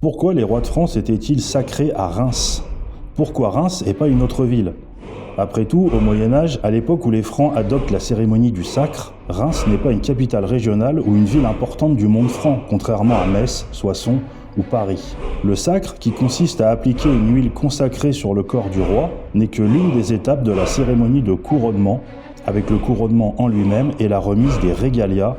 Pourquoi les rois de France étaient-ils sacrés à Reims? Pourquoi Reims et pas une autre ville? Après tout, au Moyen-Âge, à l'époque où les Francs adoptent la cérémonie du sacre, Reims n'est pas une capitale régionale ou une ville importante du monde franc, contrairement à Metz, Soissons ou Paris. Le sacre, qui consiste à appliquer une huile consacrée sur le corps du roi, n'est que l'une des étapes de la cérémonie de couronnement, avec le couronnement en lui-même et la remise des régalias,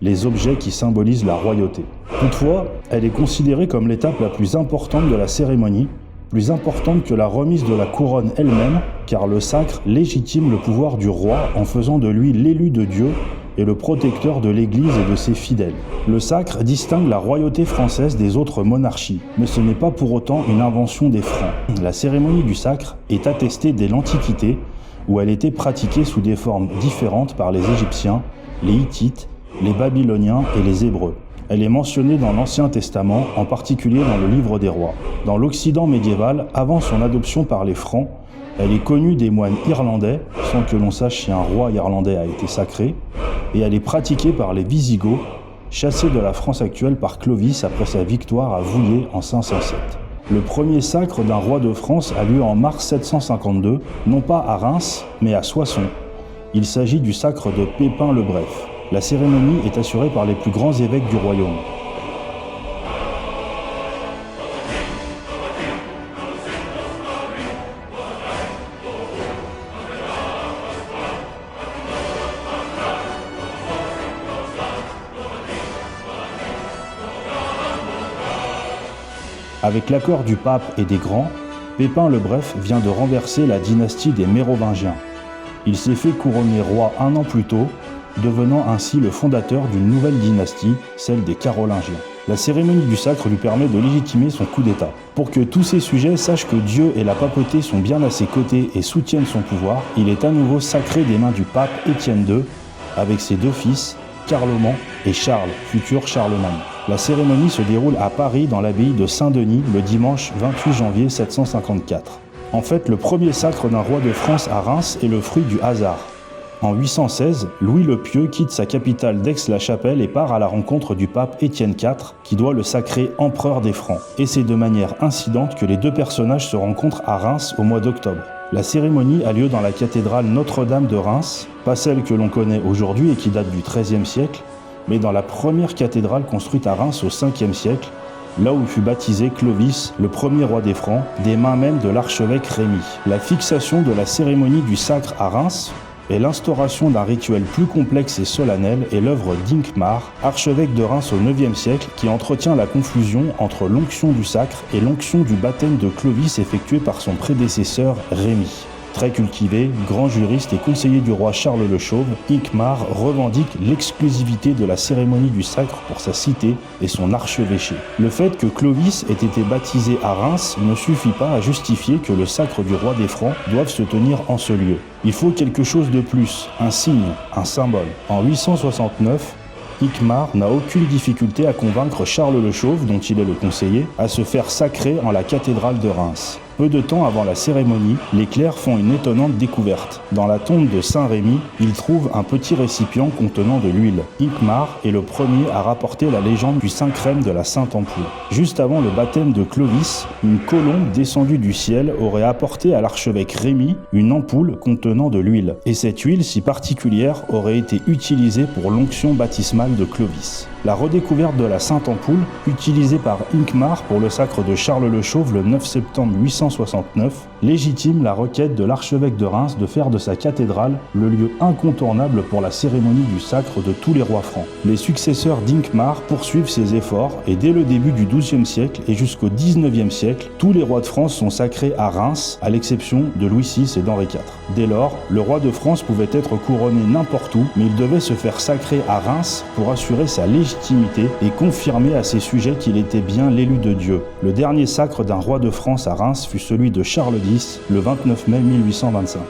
les objets qui symbolisent la royauté. Toutefois, elle est considérée comme l'étape la plus importante de la cérémonie, plus importante que la remise de la couronne elle-même, car le sacre légitime le pouvoir du roi en faisant de lui l'élu de Dieu et le protecteur de l'Église et de ses fidèles. Le sacre distingue la royauté française des autres monarchies, mais ce n'est pas pour autant une invention des Francs. La cérémonie du sacre est attestée dès l'Antiquité, où elle était pratiquée sous des formes différentes par les Égyptiens, les Hittites, les Babyloniens et les Hébreux. Elle est mentionnée dans l'Ancien Testament, en particulier dans le Livre des Rois. Dans l'Occident médiéval, avant son adoption par les Francs, elle est connue des moines irlandais, sans que l'on sache si un roi irlandais a été sacré, et elle est pratiquée par les Visigoths, chassés de la France actuelle par Clovis après sa victoire à Vouillers en 507. Le premier sacre d'un roi de France a lieu en mars 752, non pas à Reims, mais à Soissons. Il s'agit du sacre de Pépin le Bref. La cérémonie est assurée par les plus grands évêques du royaume. Avec l'accord du pape et des grands, Pépin le Bref vient de renverser la dynastie des Mérovingiens. Il s'est fait couronner roi un an plus tôt, devenant ainsi le fondateur d'une nouvelle dynastie, celle des Carolingiens. La cérémonie du sacre lui permet de légitimer son coup d'État. Pour que tous ses sujets sachent que Dieu et la papauté sont bien à ses côtés et soutiennent son pouvoir, il est à nouveau sacré des mains du pape Étienne II, avec ses deux fils, Carloman et Charles, futur Charlemagne. La cérémonie se déroule à Paris dans l'abbaye de Saint-Denis le dimanche 28 janvier 754. En fait, le premier sacre d'un roi de France à Reims est le fruit du hasard. En 816, Louis le Pieux quitte sa capitale d'Aix-la-Chapelle et part à la rencontre du pape Étienne IV, qui doit le sacrer empereur des Francs. Et c'est de manière incidente que les deux personnages se rencontrent à Reims au mois d'octobre. La cérémonie a lieu dans la cathédrale Notre-Dame de Reims, pas celle que l'on connaît aujourd'hui et qui date du XIIIe siècle, mais dans la première cathédrale construite à Reims au Ve siècle, là où fut baptisé Clovis, le premier roi des Francs, des mains même de l'archevêque Rémy. La fixation de la cérémonie du sacre à Reims et l'instauration d'un rituel plus complexe et solennel est l'œuvre d'Hincmar, archevêque de Reims au IXe siècle, qui entretient la confusion entre l'onction du sacre et l'onction du baptême de Clovis effectuée par son prédécesseur Rémy. Très cultivé, grand juriste et conseiller du roi Charles le Chauve, Hincmar revendique l'exclusivité de la cérémonie du sacre pour sa cité et son archevêché. Le fait que Clovis ait été baptisé à Reims ne suffit pas à justifier que le sacre du roi des Francs doive se tenir en ce lieu. Il faut quelque chose de plus, un signe, un symbole. En 869, Hincmar n'a aucune difficulté à convaincre Charles le Chauve, dont il est le conseiller, à se faire sacrer en la cathédrale de Reims. Peu de temps avant la cérémonie, les clercs font une étonnante découverte. Dans la tombe de Saint-Rémy, ils trouvent un petit récipient contenant de l'huile. Hincmar est le premier à rapporter la légende du Saint Crème de la Sainte Ampoule. Juste avant le baptême de Clovis, une colombe descendue du ciel aurait apporté à l'archevêque Rémy une ampoule contenant de l'huile. Et cette huile si particulière aurait été utilisée pour l'onction baptismale de Clovis. La redécouverte de la Sainte Ampoule, utilisée par Hincmar pour le sacre de Charles le Chauve le 9 septembre 869, légitime la requête de l'archevêque de Reims de faire de sa cathédrale le lieu incontournable pour la cérémonie du sacre de tous les rois francs. Les successeurs d'Hincmar poursuivent ces efforts et dès le début du XIIe siècle et jusqu'au XIXe siècle, tous les rois de France sont sacrés à Reims, à l'exception de Louis VI et d'Henri IV. Dès lors, le roi de France pouvait être couronné n'importe où, mais il devait se faire sacrer à Reims pour assurer sa légitimité et confirmer à ses sujets qu'il était bien l'élu de Dieu. Le dernier sacre d'un roi de France à Reims fut celui de Charles X, le 29 mai 1825.